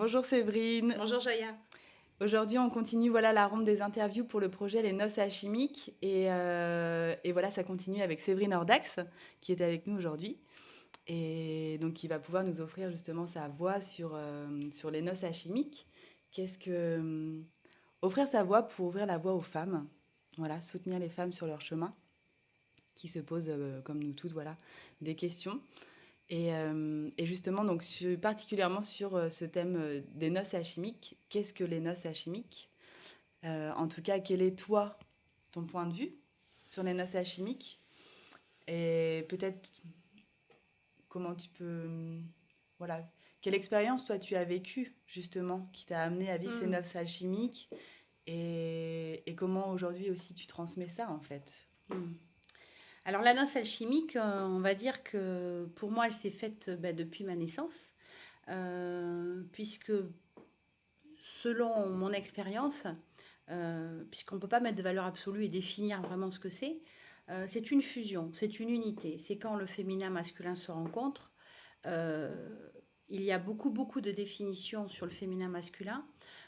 Bonjour Séverine. Bonjour Jaya. Aujourd'hui, on continue voilà, la ronde des interviews pour le projet Les Noces Alchimiques. Et voilà, ça continue avec Séverine Ordax, qui est avec nous aujourd'hui. Et donc, qui va pouvoir nous offrir justement sa voix sur les noces alchimiques. Qu'est-ce que. Offrir sa voix pour ouvrir la voie aux femmes. Voilà, soutenir les femmes sur leur chemin, qui se posent, comme nous toutes, voilà, des questions. Et justement, donc, particulièrement sur ce thème des noces alchimiques. Qu'est-ce que les noces alchimiques? En tout cas, quel est toi, ton point de vue sur les noces alchimiques? Et peut-être comment tu peux... Voilà. Quelle expérience, toi, tu as vécue, justement, qui t'a amené à vivre ces Hmm. noces alchimiques? Et comment aujourd'hui aussi tu transmets ça, en fait? Hmm. Alors la noce alchimique, on va dire que pour moi, elle s'est faite depuis ma naissance, puisque selon mon expérience, puisqu'on ne peut pas mettre de valeur absolue et définir vraiment ce que c'est une fusion, c'est une unité. C'est quand le féminin masculin se rencontrent. Euh, il y a beaucoup de définitions sur le féminin masculin.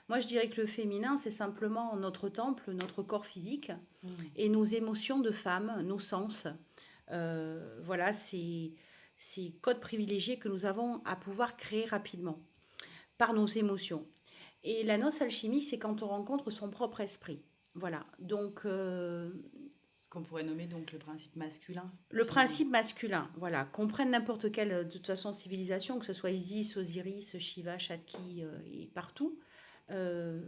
Moi, je dirais que le féminin, c'est simplement notre temple, notre corps physique et nos émotions de femme, nos sens. Voilà, ces codes privilégiés que nous avons à pouvoir créer rapidement par nos émotions. Et la noce alchimique, c'est quand on rencontre son propre esprit. Voilà, donc Ce qu'on pourrait nommer donc le principe masculin. le Finalement. principe masculin, voilà, qu'on prenne n'importe quelle, de toute façon, civilisation, que ce soit Isis, Osiris, Shiva, Shakti et partout, euh,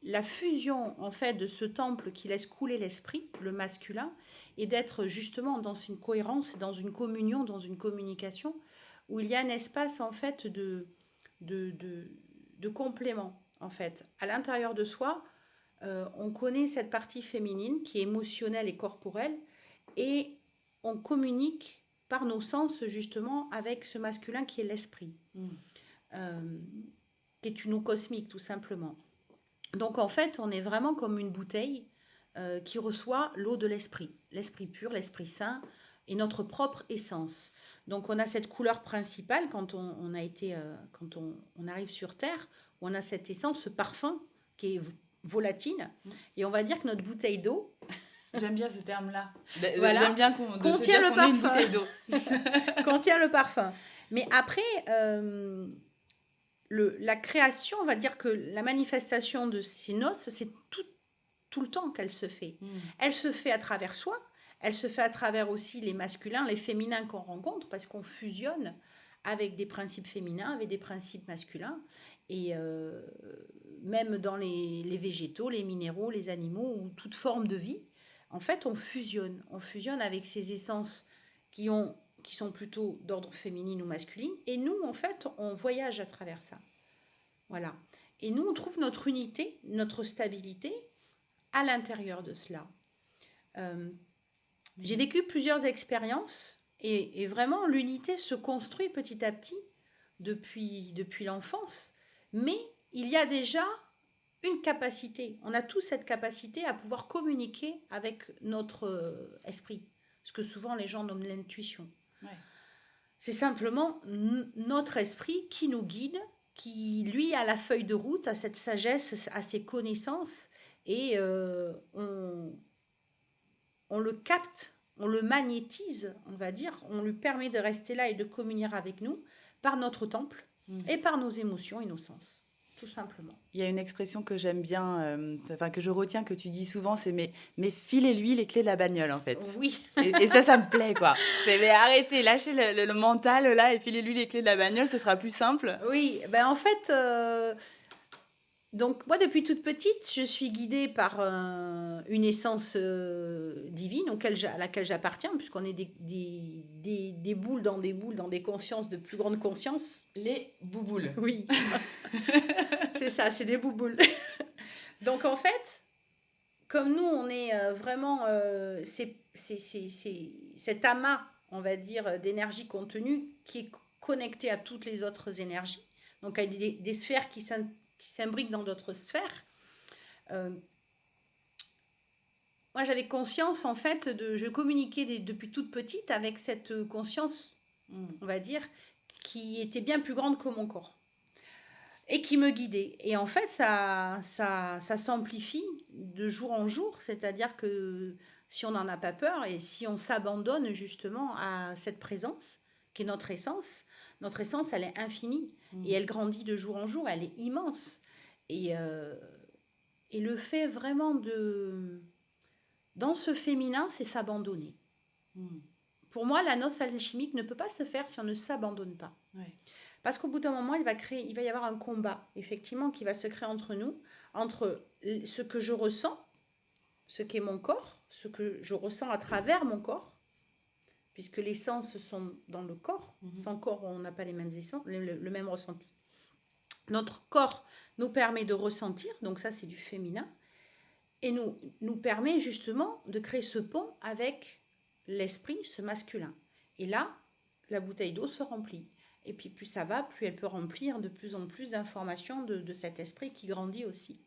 la fusion en fait de ce temple qui laisse couler l'esprit, le masculin, et d'être justement dans une cohérence, dans une communion, dans une communication, où il y a un espace en fait de, de, de complément en fait. À l'intérieur de soi, on connaît cette partie féminine qui est émotionnelle et corporelle, et on communique par nos sens justement avec ce masculin qui est l'esprit, euh, qui est une eau cosmique tout simplement. Donc en fait, on est vraiment comme une bouteille qui reçoit l'eau de l'esprit pur, l'esprit saint et notre propre essence. Donc on a cette couleur principale quand on a été, quand on arrive sur Terre, on a cette essence, ce parfum qui est volatile, et on va dire que notre bouteille d'eau, J'aime bien ce terme-là. voilà, J'aime bien de se contient dire le qu'on est une parfum, bouteille d'eau. contient le parfum. Mais après, la création, on va dire que la manifestation de ces noces, c'est tout le temps qu'elle se fait. Elle se fait à travers soi, elle se fait à travers aussi les masculins, les féminins qu'on rencontre, parce qu'on fusionne avec des principes féminins, avec des principes masculins, et même dans les végétaux, les minéraux, les animaux, ou toute forme de vie, en fait, on fusionne avec ces essences qui, qui sont plutôt d'ordre féminin ou masculin, et nous, en fait, on voyage à travers ça. Voilà. Et nous, on trouve notre unité, notre stabilité à l'intérieur de cela. J'ai vécu plusieurs expériences et vraiment l'unité se construit petit à petit depuis l'enfance. Mais il y a déjà une capacité. On a tous cette capacité à pouvoir communiquer avec notre esprit. Ce que souvent les gens nomment l'intuition. Ouais. C'est simplement notre esprit qui nous guide, qui lui a la feuille de route, a cette sagesse, a ses connaissances, et on le capte, on le magnétise, on va dire, on lui permet de rester là et de communier avec nous par notre temple et par nos émotions et nos sens, tout simplement. Il y a une expression que j'aime bien, enfin que je retiens, que tu dis souvent, c'est mais filez-lui les clés de la bagnole, en fait. Oui. Et ça me plaît, quoi. C'est mais arrêtez, lâchez le mental, là, et filez-lui les clés de la bagnole, ce sera plus simple. Oui, ben en fait, donc moi depuis toute petite, je suis guidée par une essence divine à laquelle j'appartiens, puisqu'on est des boules dans des consciences de plus grande conscience. Les bouboules. Oui, c'est ça, c'est des bouboules. Donc en fait, comme nous, on est vraiment cet amas, on va dire, d'énergie contenue qui est connecté à toutes les autres énergies, donc à des sphères qui s'imbriquent dans d'autres sphères. Euh, Moi, j'avais conscience, en fait, je communiquais depuis toute petite avec cette conscience, on va dire, qui était bien plus grande que mon corps. et qui me guidait. Et en fait, ça s'amplifie de jour en jour, c'est-à-dire que si on n'en a pas peur et si on s'abandonne justement à cette présence, qui est notre essence, elle est infinie et elle grandit de jour en jour, elle est immense. Et, euh, et le fait vraiment dans ce féminin, c'est s'abandonner. Mm. Pour moi, la noce alchimique ne peut pas se faire si on ne s'abandonne pas. Ouais. Parce qu'au bout d'un moment, il va y avoir un combat, effectivement, qui va se créer entre nous, entre ce que je ressens, ce qu'est mon corps, ce que je ressens à travers mon corps, puisque les sens sont dans le corps. Sans corps, on n'a pas les mêmes essence, le même ressenti. Notre corps nous permet de ressentir, donc ça c'est du féminin, et nous permet justement de créer ce pont avec l'esprit, ce masculin. Et là, la bouteille d'eau se remplit. Et puis plus ça va, plus elle peut remplir de plus en plus d'informations de cet esprit qui grandit aussi.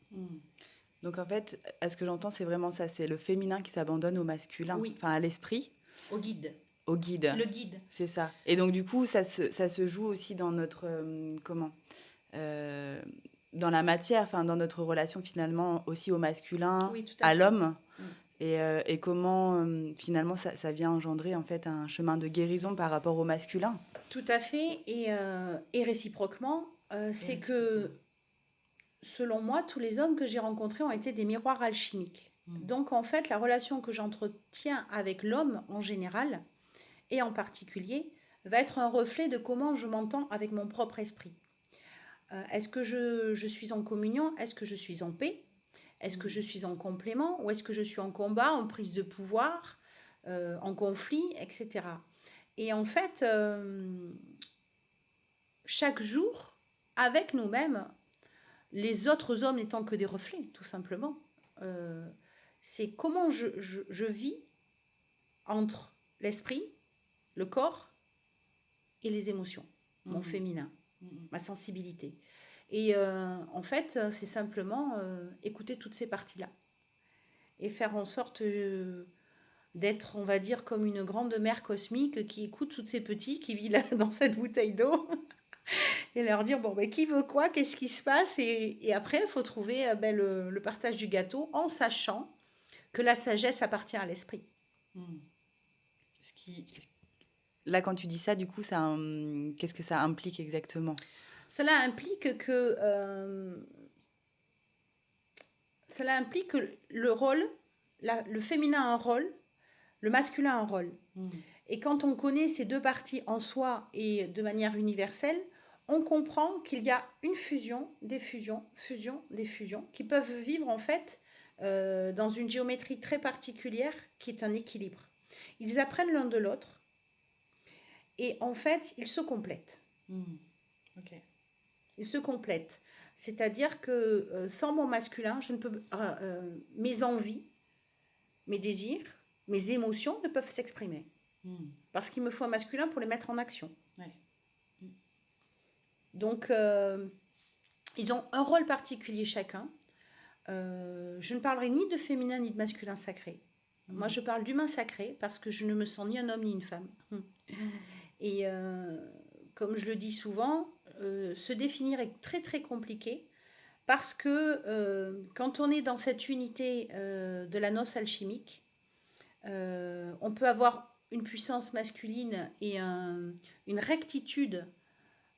Donc en fait, à ce que j'entends, c'est vraiment ça, c'est le féminin qui s'abandonne au masculin, Oui. enfin à l'esprit, Au guide. au guide. Le guide. C'est ça. Et donc du coup, ça se joue aussi dans notre euh, dans la matière, enfin dans notre relation finalement aussi au masculin, Oui, tout à à fait. l'homme. Et comment finalement ça vient engendrer en fait un chemin de guérison par rapport au masculin. Tout à fait. Et réciproquement, c'est que selon moi, tous les hommes que j'ai rencontrés ont été des miroirs alchimiques. Donc en fait, la relation que j'entretiens avec l'homme en général, et en particulier, va être un reflet de comment je m'entends avec mon propre esprit. Est-ce que je suis en communion? Est-ce que je suis en paix? Est-ce que je suis en complément? Ou est-ce que je suis en combat, en prise de pouvoir, en conflit, etc. Et en fait, chaque jour, avec nous-mêmes, les autres hommes n'étant que des reflets, tout simplement, c'est comment je vis entre l'esprit, le corps et les émotions, mon féminin, ma sensibilité. Et en fait, c'est simplement écouter toutes ces parties-là et faire en sorte d'être, on va dire, comme une grande mère cosmique qui écoute tous ces petits qui vivent là, dans cette bouteille d'eau et leur dire, bon, ben, qui veut quoi, qu'est-ce qui se passe et après, il faut trouver le partage du gâteau en sachant que la sagesse appartient à l'esprit. Ce qui... Là, quand tu dis ça, du coup, qu'est-ce que ça implique exactement? Cela implique que le rôle, le féminin a un rôle, le masculin a un rôle. Et quand on connaît ces deux parties en soi et de manière universelle, on comprend qu'il y a une fusion, des fusions, qui peuvent vivre en fait dans une géométrie très particulière qui est un équilibre. Ils apprennent l'un de l'autre et en fait, ils se complètent. Ok. Ils se complètent. C'est-à-dire que sans mon masculin, je ne peux, mes envies, mes désirs, mes émotions ne peuvent s'exprimer. Parce qu'il me faut un masculin pour les mettre en action. Ouais. Donc, ils ont un rôle particulier chacun. Je ne parlerai ni de féminin ni de masculin sacré. Moi, je parle d'humain sacré parce que je ne me sens ni un homme ni une femme. Et comme je le dis souvent, se définir est très très compliqué parce que quand on est dans cette unité de la noce alchimique, on peut avoir une puissance masculine et une rectitude,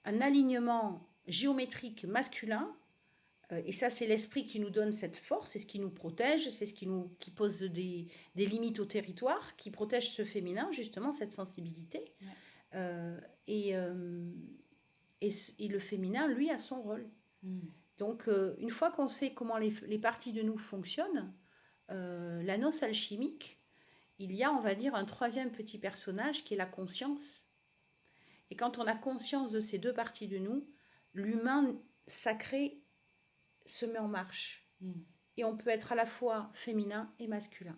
un alignement géométrique masculin. Et ça, c'est l'esprit qui nous donne cette force, c'est ce qui nous protège, c'est ce qui pose des limites au territoire, qui protège ce féminin, justement, cette sensibilité. Et le féminin, lui, a son rôle. Donc, une fois qu'on sait comment les parties de nous fonctionnent, la noce alchimique, il y a, on va dire, un troisième petit personnage qui est la conscience. Et quand on a conscience de ces deux parties de nous, l'humain sacré se met en marche. Et on peut être à la fois féminin et masculin.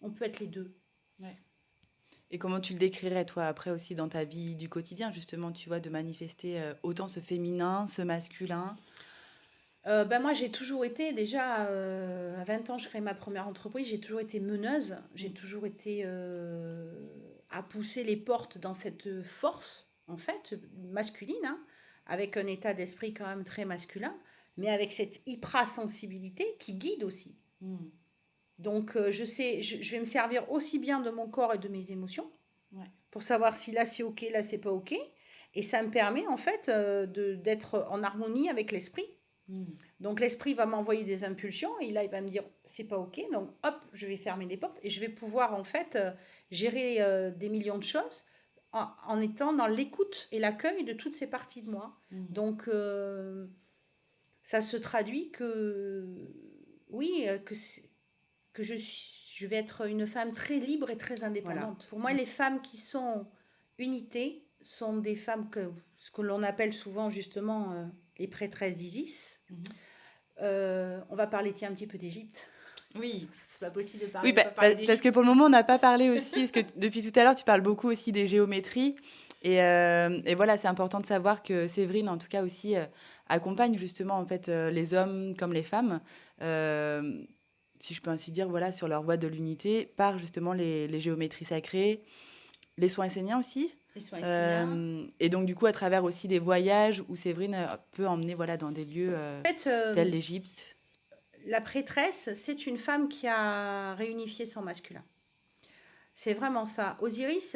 On peut être les deux. Ouais. Et comment tu le décrirais, toi, après aussi dans ta vie du quotidien, justement, tu vois, de manifester autant ce féminin, ce masculin? Moi, j'ai toujours été, déjà, à 20 ans, je crée ma première entreprise, j'ai toujours été meneuse, j'ai toujours été à pousser les portes dans cette force, en fait, masculine, hein, avec un état d'esprit quand même très masculin, mais avec cette hypersensibilité qui guide aussi. Mm. Donc, je vais me servir aussi bien de mon corps et de mes émotions Ouais. pour savoir si là c'est OK, là c'est pas OK. Et ça me permet en fait d'être en harmonie avec l'esprit. Mm. Donc l'esprit va m'envoyer des impulsions et là il va me dire c'est pas OK. Donc hop, je vais fermer les portes et je vais pouvoir en fait gérer des millions de choses en étant dans l'écoute et l'accueil de toutes ces parties de moi. Mm. Donc ça se traduit que oui, que je vais être une femme très libre et très indépendante. Voilà. Pour moi, les femmes qui sont unités sont des femmes ce que l'on appelle souvent justement les prêtresses d'Isis. Mhm. On va parler, tiens, un petit peu d'Égypte. Oui. C'est pas possible de parler, Oui, de pas parler parce d'Égypte. que pour le moment, on n'a pas parlé aussi, parce que depuis tout à l'heure, tu parles beaucoup aussi des géométries. Et voilà, c'est important de savoir que Séverine, en tout cas aussi, accompagne justement en fait les hommes comme les femmes, euh, si je peux ainsi dire, voilà, sur leur voie de l'unité, par justement les géométries sacrées, les soins esséniens aussi. Les soins esséniens. Et donc du coup, à travers aussi des voyages où Séverine peut emmener voilà, dans des lieux En fait, tels l'Égypte. la prêtresse, c'est une femme qui a réunifié son masculin. C'est vraiment ça. Osiris,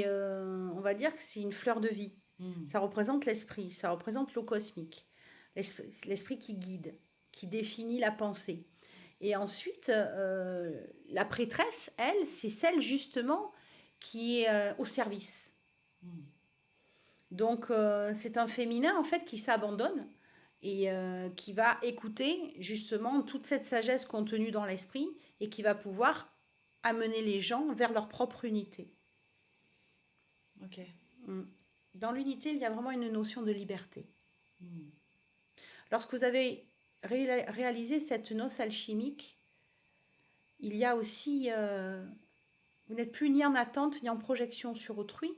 on va dire que c'est une fleur de vie. Mm. Ça représente l'esprit, ça représente l'eau cosmique, l'esprit qui guide, qui définit la pensée. Et ensuite, la prêtresse, elle, c'est celle justement qui est au service. Mm. Donc, c'est un féminin en fait qui s'abandonne et qui va écouter justement toute cette sagesse contenue dans l'esprit et qui va pouvoir amener les gens vers leur propre unité. Ok. Dans l'unité, il y a vraiment une notion de liberté. Mm. Lorsque vous avez réalisé cette noce alchimique, il y a aussi, vous n'êtes plus ni en attente ni en projection sur autrui,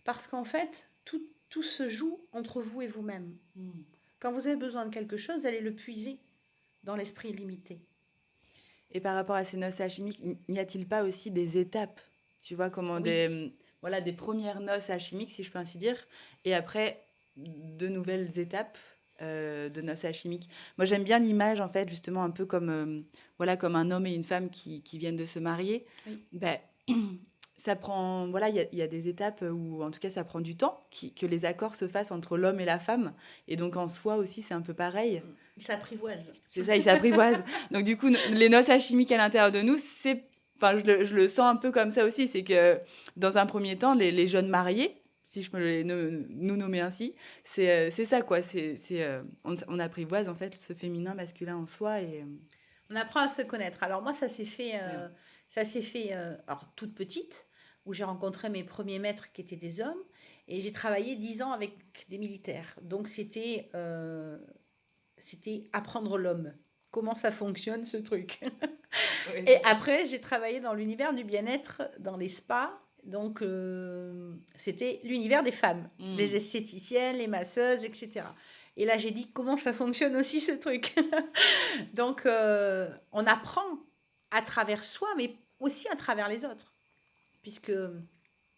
parce qu'en fait, tout se joue entre vous et vous-même. Mm. Quand vous avez besoin de quelque chose, allez le puiser dans l'esprit illimité. Et par rapport à ces noces alchimiques, n'y a-t-il pas aussi des étapes? Tu vois, comment Oui. voilà, des premières noces alchimiques, si je peux ainsi dire, et après, de nouvelles étapes de noces alchimiques. Moi, j'aime bien l'image, en fait, justement, un peu comme, voilà, comme un homme et une femme qui viennent de se marier. Oui. Ben, ça prend, voilà, il y a des étapes où, en tout cas, ça prend du temps, que les accords se fassent entre l'homme et la femme. Et donc, en soi aussi, c'est un peu pareil. Il s'apprivoise. C'est ça, ils s'apprivoisent. Donc du coup, les noces alchimiques à l'intérieur de nous, c'est, enfin, je le sens un peu comme ça aussi, c'est que dans un premier temps, les jeunes mariés, si je peux nous nommer ainsi, c'est ça quoi. On apprivoise en fait ce féminin masculin en soi et On apprend à se connaître. Alors moi, ça s'est fait, ouais. alors toute petite, où j'ai rencontré mes premiers maîtres qui étaient des hommes, et j'ai travaillé 10 ans avec des militaires. Donc c'était apprendre l'homme. Comment ça fonctionne ce truc. Ouais, Et c'est ça. après, j'ai travaillé dans l'univers du bien-être, dans les spas. Donc, c'était l'univers des femmes, les esthéticiennes, les masseuses, etc. Et là, j'ai dit comment ça fonctionne aussi ce truc. Donc, on apprend à travers soi, mais aussi à travers les autres, puisque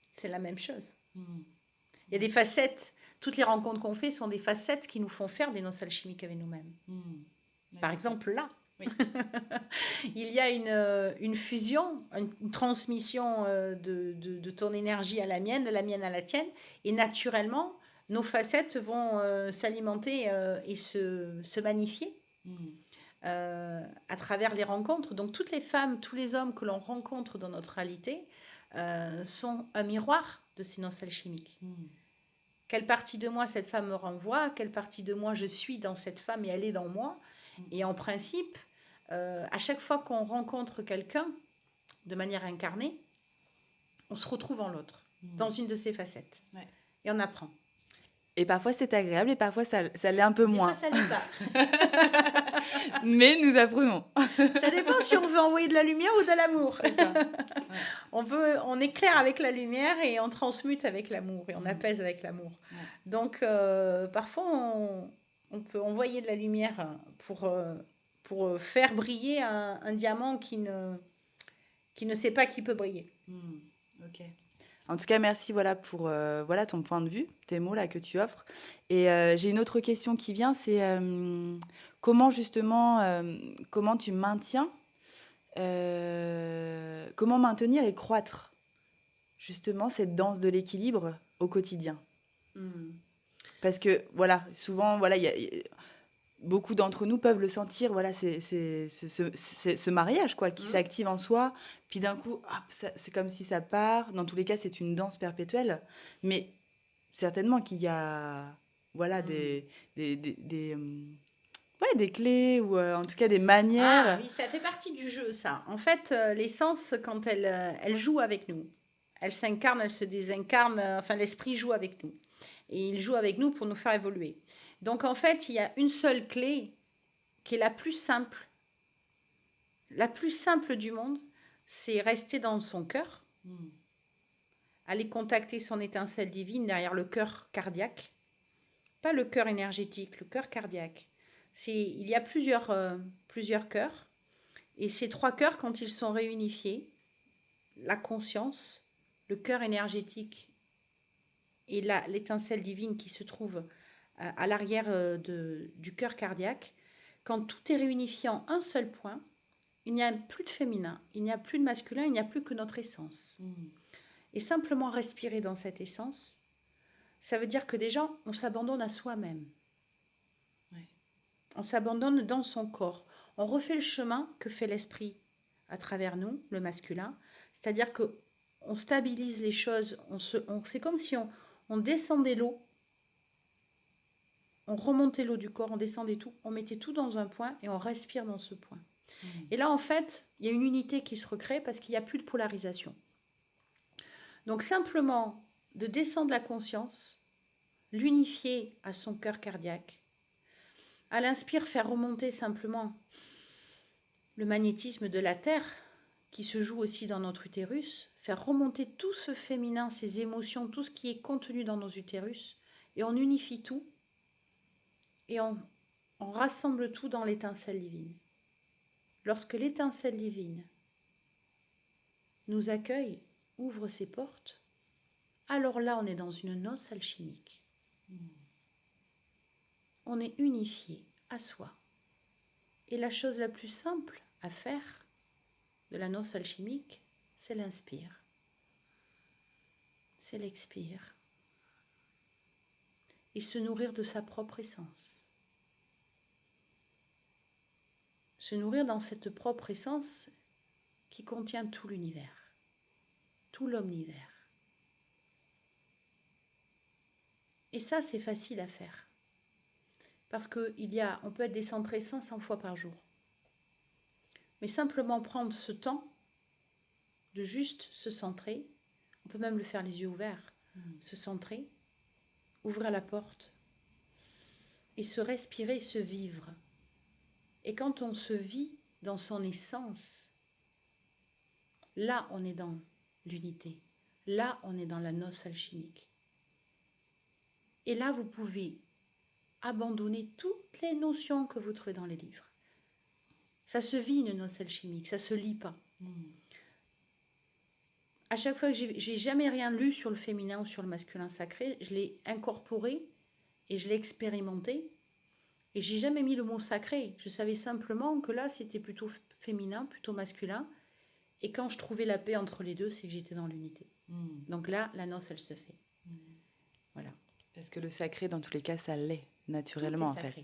c'est la même chose. Mm. Il y a des facettes. Toutes les rencontres qu'on fait sont des facettes qui nous font faire des noces alchimiques avec nous-mêmes. Mm. Par exemple, là, Oui. il y a une fusion, une transmission de ton énergie à la mienne, de la mienne à la tienne, et naturellement, nos facettes vont s'alimenter et se magnifier Mm. à travers les rencontres. Donc toutes les femmes, tous les hommes que l'on rencontre dans notre réalité sont un miroir de ces noces alchimiques. Mm. Quelle partie de moi cette femme me renvoie, quelle partie de moi je suis dans cette femme et elle est dans moi. Et en principe, à chaque fois qu'on rencontre quelqu'un de manière incarnée, on se retrouve en l'autre, dans une de ses facettes. Ouais. Et on apprend. Et parfois c'est agréable et parfois ça l'est un peu Des moins. fois, ça l'est pas. Mais nous apprenons. Ça dépend si on veut envoyer de la lumière ou de l'amour. C'est ça. Ouais. On éclaire avec la lumière et on transmute avec l'amour et on apaise avec l'amour. Ouais. Donc, parfois, on peut envoyer de la lumière pour faire briller un diamant qui ne sait pas qu'il peut briller. Ok. En tout cas, merci voilà, pour voilà, ton point de vue, tes mots là, que tu offres. Et j'ai une autre question qui vient, c'est comment justement, comment tu maintiens, comment maintenir et croître justement cette danse de l'équilibre au quotidien? Hmm. Parce que voilà, souvent, voilà, beaucoup d'entre nous peuvent le sentir, voilà, ce mariage quoi, qui Hmm. s'active en soi, puis d'un coup, hop, c'est comme si ça part. Dans tous les cas, c'est une danse perpétuelle, mais certainement qu'il y a, voilà, Hmm. ouais, des clés ou en tout cas des Ah manières. oui, ça fait partie du jeu, ça. En fait, l'essence, quand elle joue avec nous, elle s'incarne, elle se désincarne, enfin, l'esprit joue avec nous. Et il joue avec nous pour nous faire évoluer. Donc, en fait, il y a une seule clé qui est la plus simple du monde, c'est rester dans son cœur, aller contacter son étincelle divine derrière le cœur cardiaque, pas le cœur énergétique, le cœur cardiaque. Il y a plusieurs cœurs, et ces trois cœurs, quand ils sont réunifiés, la conscience, le cœur énergétique et l'étincelle divine qui se trouve à l'arrière du cœur cardiaque, quand tout est réunifié en un seul point, il n'y a plus de féminin, il n'y a plus de masculin, il n'y a plus que notre essence. Et simplement respirer dans cette essence, ça veut dire que déjà, on s'abandonne à soi-même. Ouais. On s'abandonne dans son corps. On refait le chemin que fait l'esprit à travers nous, le masculin. C'est-à-dire que on stabilise les choses. C'est comme si on descendait l'eau, on remontait l'eau du corps, on descendait tout, on mettait tout dans un point et on respire dans ce point. Et là, en fait, il y a une unité qui se recrée parce qu'il n'y a plus de polarisation. Donc simplement de descendre la conscience, l'unifier à son cœur cardiaque. À l'inspire, faire remonter simplement le magnétisme de la Terre qui se joue aussi dans notre utérus, faire remonter tout ce féminin, ces émotions, tout ce qui est contenu dans nos utérus, et on unifie tout, et on rassemble tout dans l'étincelle divine. Lorsque l'étincelle divine nous accueille, ouvre ses portes, alors là on est dans une noce alchimique. On est unifié à soi. Et la chose la plus simple à faire de la noce alchimique, c'est l'inspire. C'est l'expire. Et se nourrir de sa propre essence. Se nourrir dans cette propre essence qui contient tout l'univers, tout l'omnivers. Et ça, c'est facile à faire. Parce qu'on peut être décentré 500 fois par jour. Mais simplement prendre ce temps de juste se centrer, on peut même le faire les yeux ouverts, se centrer, ouvrir la porte et se respirer, se vivre. Et quand on se vit dans son essence, là on est dans l'unité, là on est dans la noce alchimique. Et là vous pouvez abandonner toutes les notions que vous trouvez dans les livres. Ça se vit une noce alchimique, ça se lit pas. À chaque fois que j'ai jamais rien lu sur le féminin ou sur le masculin sacré, je l'ai incorporé et je l'ai expérimenté. Et j'ai jamais mis le mot sacré. Je savais simplement que là, c'était plutôt féminin, plutôt masculin. Et quand je trouvais la paix entre les deux, c'est que j'étais dans l'unité. Donc là, la noce, elle se fait. Voilà. Parce que le sacré, dans tous les cas, ça l'est, naturellement, en fait.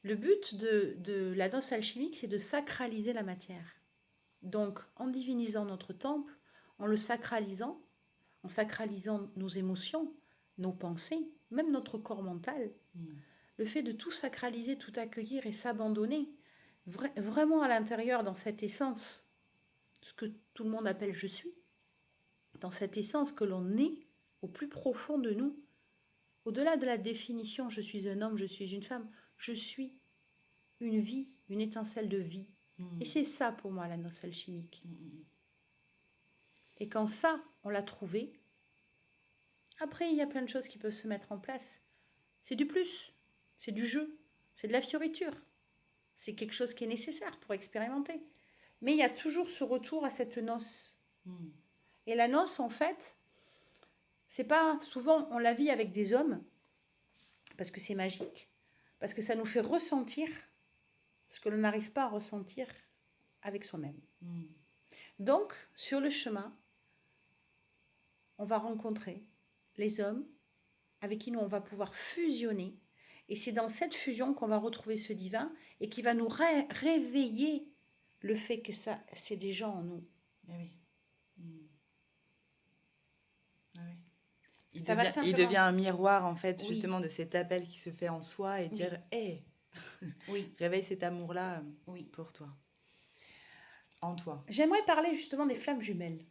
Le but de la noce alchimique, c'est de sacraliser la matière. Donc, en divinisant notre temple, en le sacralisant, en sacralisant nos émotions, nos pensées, même notre corps mental, le fait de tout sacraliser, tout accueillir et s'abandonner, vraiment à l'intérieur, dans cette essence, ce que tout le monde appelle je suis, dans cette essence que l'on est au plus profond de nous, au-delà de la définition je suis un homme, je suis une femme, je suis une vie, une étincelle de vie. Et c'est ça pour moi la noce alchimique. Et quand ça, on l'a trouvé, après il y a plein de choses qui peuvent se mettre en place. C'est du plus, c'est du jeu, c'est de la fioriture. C'est quelque chose qui est nécessaire pour expérimenter. Mais il y a toujours ce retour à cette noce Mm. Et la noce, en fait, c'est pas souvent, on la vit avec des hommes, parce que c'est magique, parce que ça nous fait ressentir ce que l'on n'arrive pas à ressentir avec soi-même. Mm. Donc, sur le chemin, on va rencontrer les hommes avec qui nous, on va pouvoir fusionner. Et c'est dans cette fusion qu'on va retrouver ce divin et qui va nous réveiller le fait que ça, c'est des gens en nous. Eh oui. Mm. Ah oui. Ça va Il simplement. devient un miroir, en fait, Oui, justement, de cet appel qui se fait en soi et oui, dire, hé, oui, réveille cet amour-là oui. pour toi, en toi. J'aimerais parler justement des flammes jumelles.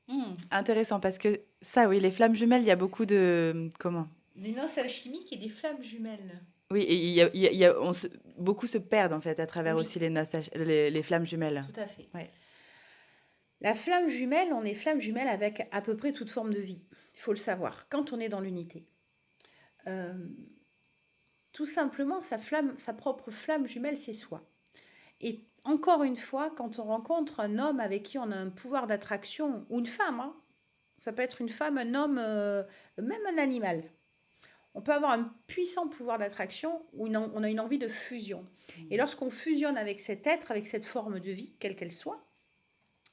Hmm. Intéressant, parce que ça, oui, les flammes jumelles, il y a beaucoup de... Comment? Des noces alchimiques et des flammes jumelles. Oui, et beaucoup se perdent, en fait, à travers Oui, aussi les flammes jumelles. tout à fait. Ouais. La flamme jumelle, on est flamme jumelle avec à peu près toute forme de vie. Il faut le savoir, quand on est dans l'unité. Euh, tout simplement, sa propre flamme jumelle, c'est soi. Et encore une fois, quand on rencontre un homme avec qui on a un pouvoir d'attraction, ou une femme, hein, ça peut être une femme, un homme, même un animal. On peut avoir un puissant pouvoir d'attraction ou on a une envie de fusion. Et lorsqu'on fusionne avec cet être, avec cette forme de vie, quelle qu'elle soit,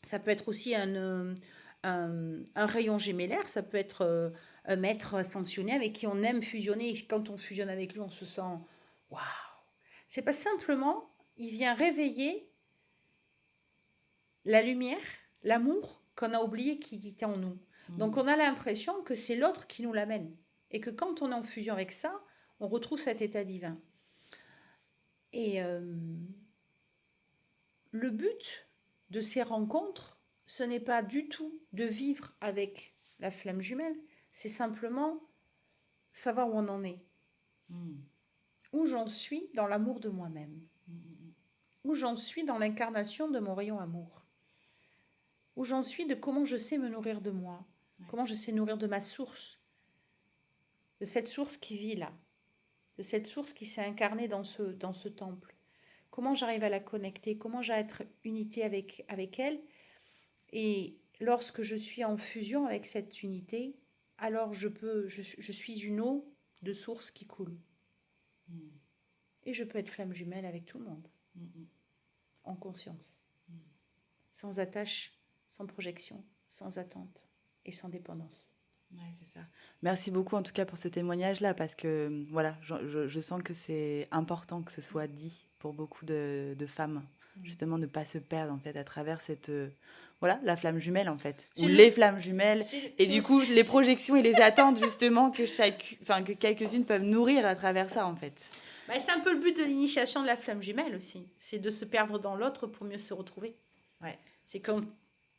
ça peut être aussi un rayon gémellaire, ça peut être un maître ascensionné avec qui on aime fusionner. Et quand on fusionne avec lui, on se sent waouh. C'est pas simplement, il vient réveiller la lumière, l'amour qu'on a oublié qui était en nous. Donc on a l'impression que c'est l'autre qui nous l'amène. Et que quand on est en fusion avec ça, on retrouve cet état divin. Et le but de ces rencontres, ce n'est pas du tout de vivre avec la flamme jumelle, c'est simplement savoir où on en est. Où j'en suis dans l'amour de moi-même. Où j'en suis dans l'incarnation de mon rayon amour. Où j'en suis de comment je sais me nourrir de moi. Comment je sais nourrir de ma source. De cette source qui vit là. De cette source qui s'est incarnée dans ce temple. Comment j'arrive à la connecter. Comment j'arrive à être unité avec elle. Et lorsque je suis en fusion avec cette unité, alors je suis une eau de source qui coule. Et je peux être flamme jumelle avec tout le monde. En conscience. Sans attache, sans projection, sans attente et sans dépendance. Ouais, c'est ça. Merci beaucoup en tout cas pour ce témoignage-là, parce que voilà, je sens que c'est important que ce soit dit pour beaucoup de femmes, justement ne pas se perdre en fait à travers cette voilà, la flamme jumelle en fait, ou les flammes jumelles, et du coup les projections et les attentes justement que quelques-unes peuvent nourrir à travers ça en fait. Bah, c'est un peu le but de l'initiation de la flamme jumelle aussi, c'est de se perdre dans l'autre pour mieux se retrouver. Ouais. C'est comme,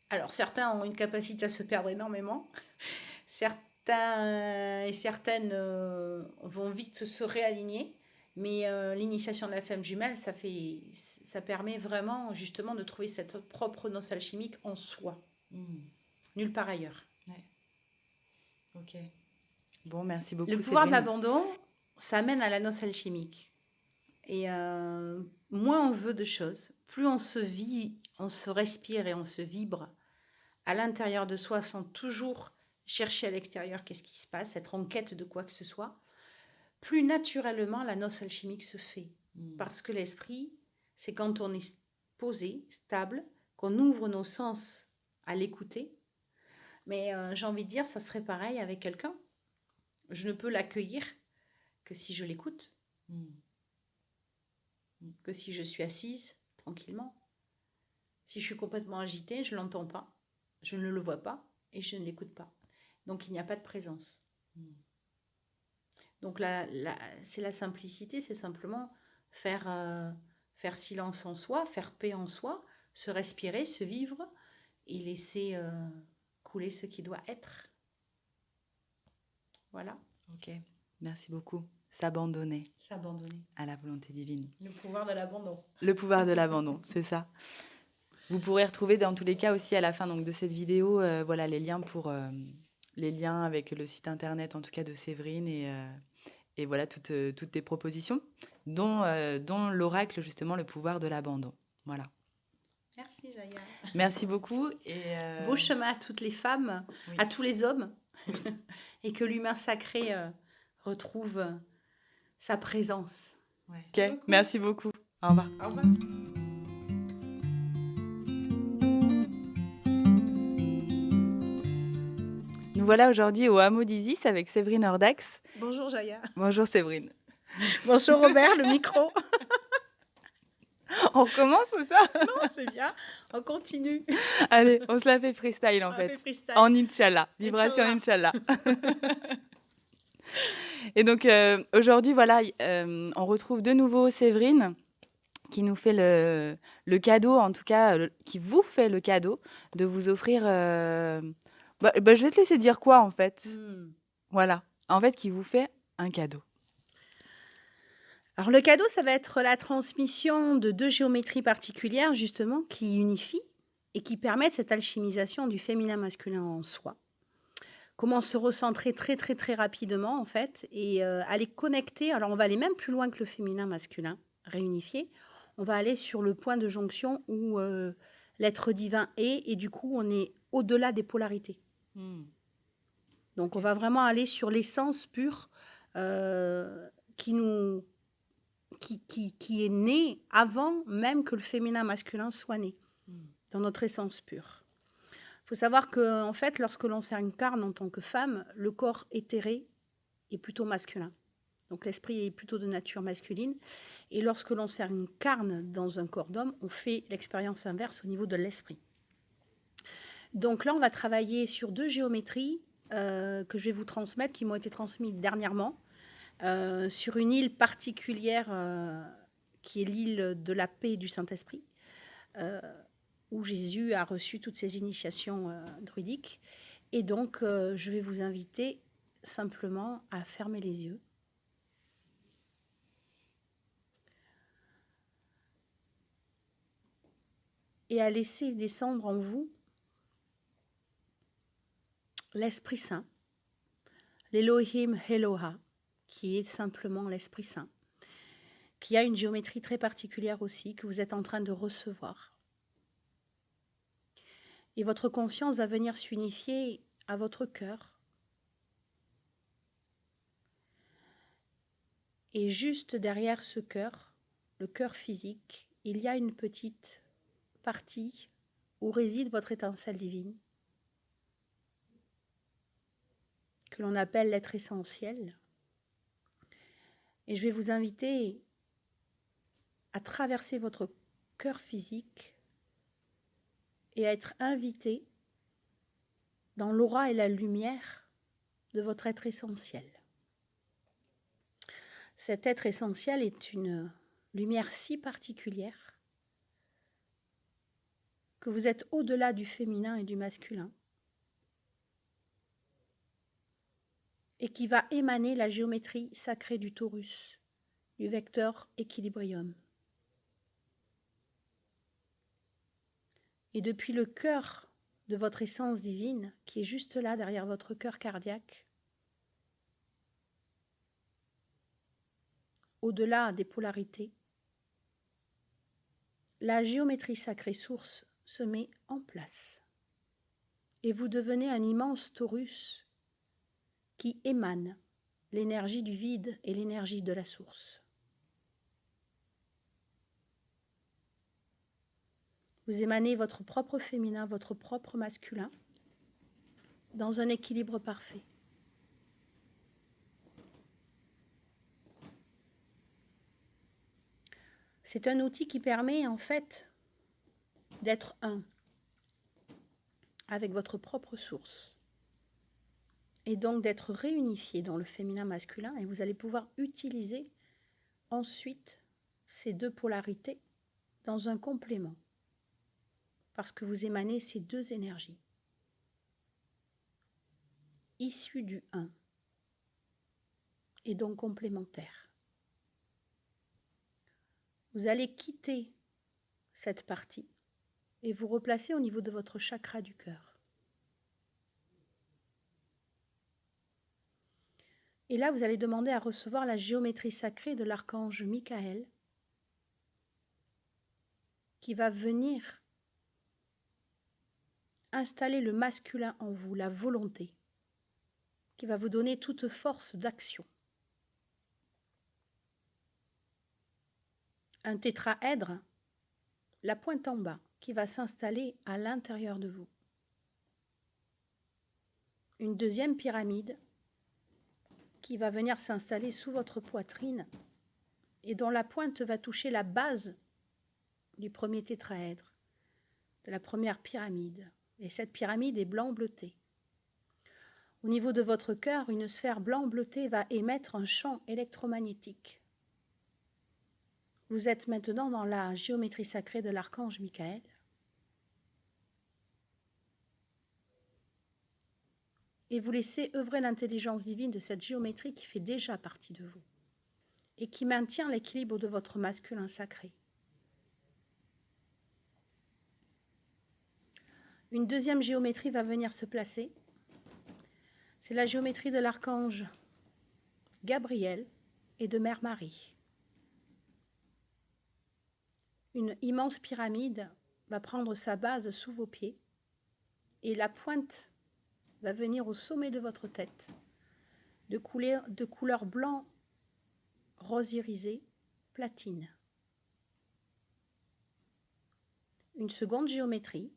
alors certains ont une capacité à se perdre énormément. Certains et certaines vont vite se réaligner, mais l'initiation de la flamme jumelle, ça permet vraiment justement de trouver cette propre noce alchimique en soi, nulle part ailleurs. Ouais. Ok. Bon, merci beaucoup. Le pouvoir de Séverine. l'abandon, ça amène à la noce alchimique. Et moins on veut de choses, plus on se vit, on se respire et on se vibre à l'intérieur de soi sans toujours chercher à l'extérieur qu'est-ce qui se passe, être en quête de quoi que ce soit, plus naturellement la noce alchimique se fait. Parce que l'esprit, c'est quand on est posé, stable, qu'on ouvre nos sens à l'écouter. Mais j'ai envie de dire, ça serait pareil avec quelqu'un. Je ne peux l'accueillir que si je l'écoute, que si je suis assise tranquillement. Si je suis complètement agitée, je ne l'entends pas, je ne le vois pas et je ne l'écoute pas. Donc il n'y a pas de présence. Donc c'est la simplicité, c'est simplement faire silence en soi, faire paix en soi, se respirer, se vivre et laisser couler ce qui doit être. Voilà. Ok, merci beaucoup. S'abandonner S'abandonner. à la volonté divine. Le pouvoir de l'abandon. Le pouvoir de l'abandon, c'est ça. Vous pourrez retrouver dans tous les cas aussi à la fin donc, de cette vidéo voilà, les liens les liens avec le site internet en tout cas de Séverine et voilà toutes tes propositions, dont l'oracle justement le pouvoir de l'abandon. Voilà. Merci Jaya. Merci beaucoup. Beau chemin à toutes les femmes, Oui. à tous les hommes, Oui. et que l'humain sacré retrouve sa présence. Ouais. Merci Ok, beaucoup. merci beaucoup. Au revoir. Au revoir. Nous voilà aujourd'hui au hameau d'Isis avec Séverine Ordax. Bonjour Jaya. Bonjour Séverine. Bonjour Robert, le micro. On recommence ou ça? Non, c'est bien. On continue. Allez, on se la fait freestyle en On fait. fait freestyle. En Inch'Allah. Vibration Inch'Allah. Inch'Allah. Et donc aujourd'hui, voilà, on retrouve de nouveau Séverine qui nous fait le cadeau, en tout cas, qui vous fait le cadeau de vous offrir... je vais te laisser dire quoi en fait. Voilà. En fait, qui vous fait un cadeau. Alors le cadeau, ça va être la transmission de 2 géométries particulières, justement, qui unifient et qui permettent cette alchimisation du féminin masculin en soi. Comment se recentrer très, très, très rapidement, en fait, et aller connecter. Alors on va aller même plus loin que le féminin masculin, réunifié. On va aller sur le point de jonction où l'être divin est, et du coup, on est au-delà des polarités. Donc on va vraiment aller sur l'essence pure qui est né avant même que le féminin masculin soit né, dans notre essence pure. Il faut savoir que, en fait, lorsque l'on s'incarne en tant que femme, le corps éthéré est plutôt masculin. Donc l'esprit est plutôt de nature masculine. Et lorsque l'on s'incarne dans un corps d'homme, on fait l'expérience inverse au niveau de l'esprit. Donc là, on va travailler sur 2 géométries que je vais vous transmettre, qui m'ont été transmises dernièrement. Sur une île particulière qui est l'île de la paix et du Saint-Esprit, où Jésus a reçu toutes ses initiations druidiques. Et donc, je vais vous inviter simplement à fermer les yeux. Et à laisser descendre en vous l'Esprit Saint, l'Elohim Eloha, qui est simplement l'Esprit Saint, qui a une géométrie très particulière aussi, que vous êtes en train de recevoir. Et votre conscience va venir s'unifier à votre cœur. Et juste derrière ce cœur, le cœur physique, il y a une petite partie où réside votre étincelle divine, que l'on appelle l'être essentiel. Et je vais vous inviter à traverser votre cœur physique et à être invité dans l'aura et la lumière de votre être essentiel. Cet être essentiel est une lumière si particulière que vous êtes au-delà du féminin et du masculin et qui va émaner la géométrie sacrée du torus, du vecteur équilibrium. Et depuis le cœur de votre essence divine, qui est juste là derrière votre cœur cardiaque, au-delà des polarités, la géométrie sacrée source se met en place. Et vous devenez un immense torus qui émane l'énergie du vide et l'énergie de la source. Vous émanez votre propre féminin, votre propre masculin, dans un équilibre parfait. C'est un outil qui permet en fait d'être un avec votre propre source et donc d'être réunifié dans le féminin masculin, et vous allez pouvoir utiliser ensuite ces 2 polarités dans un complément parce que vous émanez ces 2 énergies issues du un et donc complémentaires. Vous allez quitter cette partie et vous replacer au niveau de votre chakra du cœur. Et là, vous allez demander à recevoir la géométrie sacrée de l'archange Michael qui va venir installer le masculin en vous, la volonté, qui va vous donner toute force d'action. Un tétraèdre, la pointe en bas, qui va s'installer à l'intérieur de vous. Une deuxième pyramide qui va venir s'installer sous votre poitrine et dont la pointe va toucher la base du premier tétraèdre, de la première pyramide. Et cette pyramide est blanc-bleuté. Au niveau de votre cœur, une sphère blanc-bleutée va émettre un champ électromagnétique. Vous êtes maintenant dans la géométrie sacrée de l'archange Michael. Et vous laissez œuvrer l'intelligence divine de cette géométrie qui fait déjà partie de vous et qui maintient l'équilibre de votre masculin sacré. Une deuxième géométrie va venir se placer. C'est la géométrie de l'archange Gabriel et de Mère Marie. Une immense pyramide va prendre sa base sous vos pieds et la pointe va venir au sommet de votre tête, de couleur blanc, rose irisé, platine. Une seconde géométrie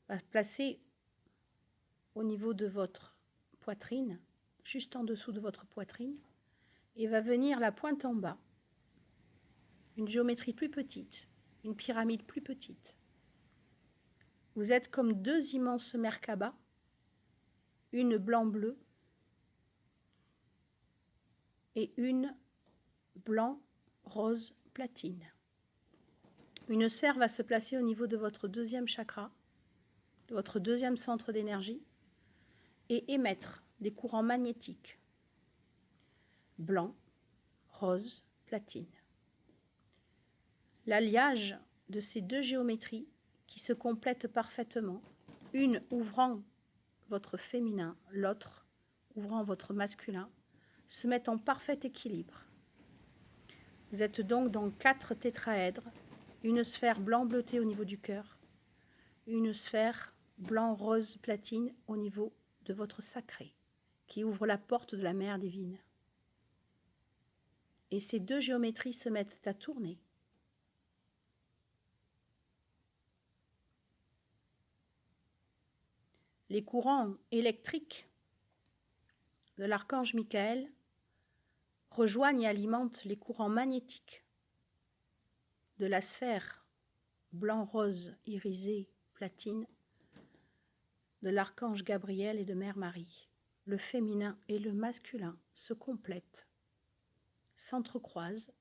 va placer au niveau de votre poitrine, juste en dessous de votre poitrine, et va venir la pointe en bas, une géométrie plus petite, une pyramide plus petite. Vous êtes comme deux immenses Merkabas, une blanc-bleu et une blanc-rose platine. Une sphère va se placer au niveau de votre deuxième chakra, de votre deuxième centre d'énergie, et émettre des courants magnétiques blanc, rose, platine. L'alliage de ces deux géométries qui se complètent parfaitement, une ouvrant votre féminin, l'autre ouvrant votre masculin, se met en parfait équilibre. Vous êtes donc dans 4 tétraèdres, une sphère blanc-bleutée au niveau du cœur, une sphère blanc-rose platine au niveau de votre sacré, qui ouvre la porte de la mère divine. Et ces deux géométries se mettent à tourner. Les courants électriques de l'archange Michael rejoignent et alimentent les courants magnétiques de la sphère blanc-rose irisé platine de l'archange Gabriel et de Mère Marie. Le féminin et le masculin se complètent, s'entrecroisent,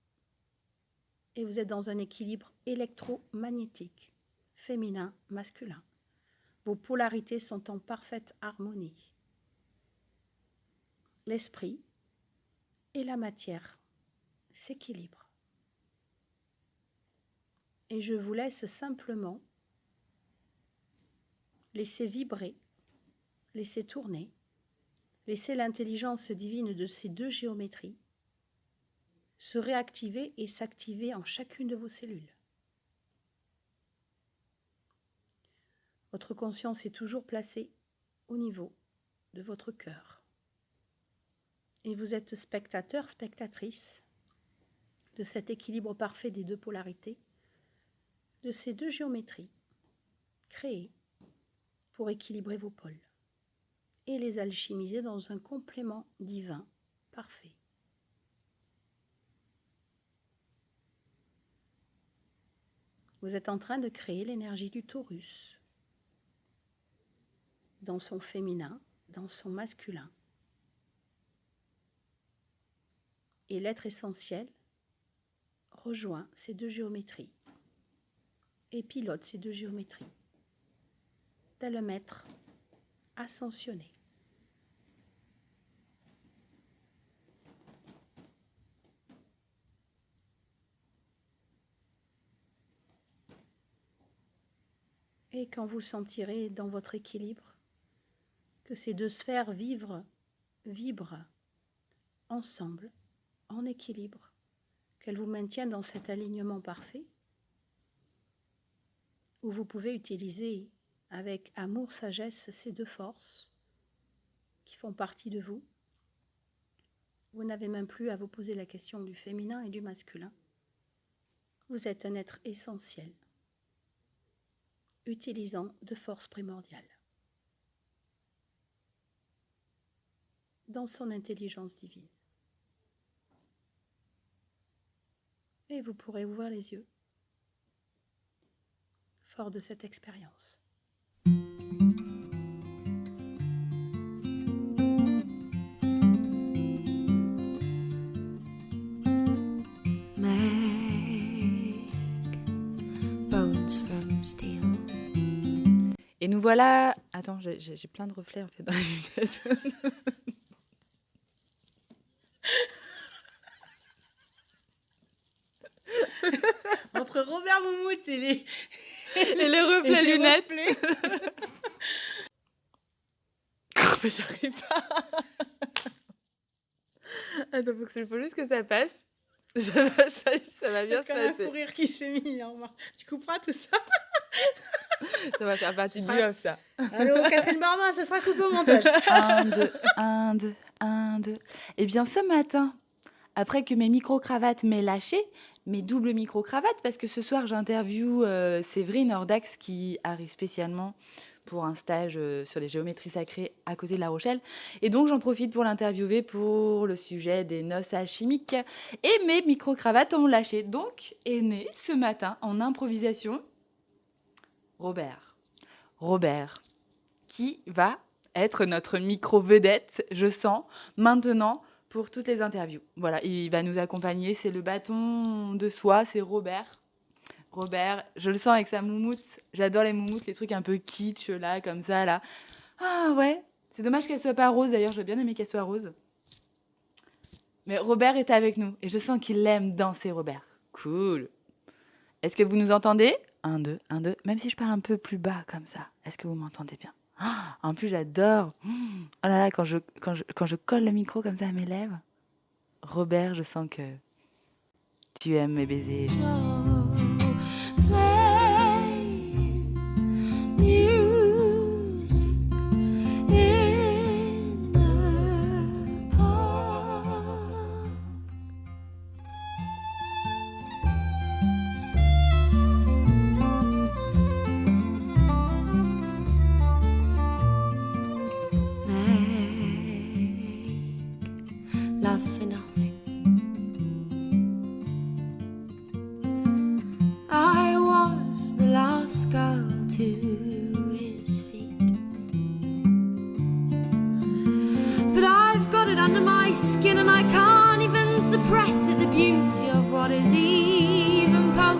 et vous êtes dans un équilibre électromagnétique, féminin-masculin. Vos polarités sont en parfaite harmonie. L'esprit et la matière s'équilibrent. Et je vous laisse simplement laisser vibrer, laisser tourner, laisser l'intelligence divine de ces deux géométries se réactiver et s'activer en chacune de vos cellules. Votre conscience est toujours placée au niveau de votre cœur. Et vous êtes spectateur, spectatrice de cet équilibre parfait des deux polarités, de ces deux géométries créées pour équilibrer vos pôles et les alchimiser dans un complément divin parfait. Vous êtes en train de créer l'énergie du Taurus dans son féminin, dans son masculin. Et l'être essentiel rejoint ces deux géométries et pilote ces deux géométries, tel un maître ascensionné. Et quand vous sentirez dans votre équilibre que ces deux sphères vibrent ensemble, en équilibre, qu'elles vous maintiennent dans cet alignement parfait, où vous pouvez utiliser avec amour, sagesse ces deux forces qui font partie de vous. Vous n'avez même plus à vous poser la question du féminin et du masculin. Vous êtes un être essentiel, utilisant deux forces primordiales. Dans son intelligence divine. Et vous pourrez ouvrir les yeux, fort de cette expérience. Et nous voilà... Attends, j'ai plein de reflets en fait dans la lunette. Entre Robert Moumout et les reflets les lunettes. reflets. Mais j'arrive pas. Attends, faut juste que ça passe. Ça va bien se Comme un fou passer. rire qui s'est mis en marche. Tu couperas tout ça. Ça va faire partie Ce du sera- off, ça. Allô, Catherine Barma, ça sera coupé au montage. 1, 2, 1, 2, 1, 2. Eh bien, ce matin, après que mes micro-cravates m'aient lâché, mes doubles micro-cravates, parce que ce soir, j'interviewe Séverine Ordax qui arrive spécialement pour un stage sur les géométries sacrées à côté de La Rochelle. Et donc, j'en profite pour l'interviewer pour le sujet des noces alchimiques. Et mes micro-cravates ont lâché. Donc, est né ce matin, en improvisation, Robert, qui va être notre micro-vedette, je sens, maintenant, pour toutes les interviews. Voilà, il va nous accompagner, c'est le bâton de soie, c'est Robert. Robert, je le sens avec sa moumoute. J'adore les moumoutes, les trucs un peu kitsch, là, comme ça, là. Ah ouais, c'est dommage qu'elle soit pas rose, d'ailleurs, j'aurais bien aimé qu'elle soit rose. Mais Robert est avec nous, et je sens qu'il aime danser, Robert. Cool. Est-ce que vous nous entendez ? 1, 2, 1, 2. Même si je parle un peu plus bas, comme ça, est-ce que vous m'entendez bien ? Ah, en plus, j'adore. Oh là là, quand je colle le micro comme ça à mes lèvres. Robert, je sens que tu aimes mes baisers. Love for nothing. I was the last girl to his feet, but I've got it under my skin and I can't even suppress it. The beauty of what is even possible.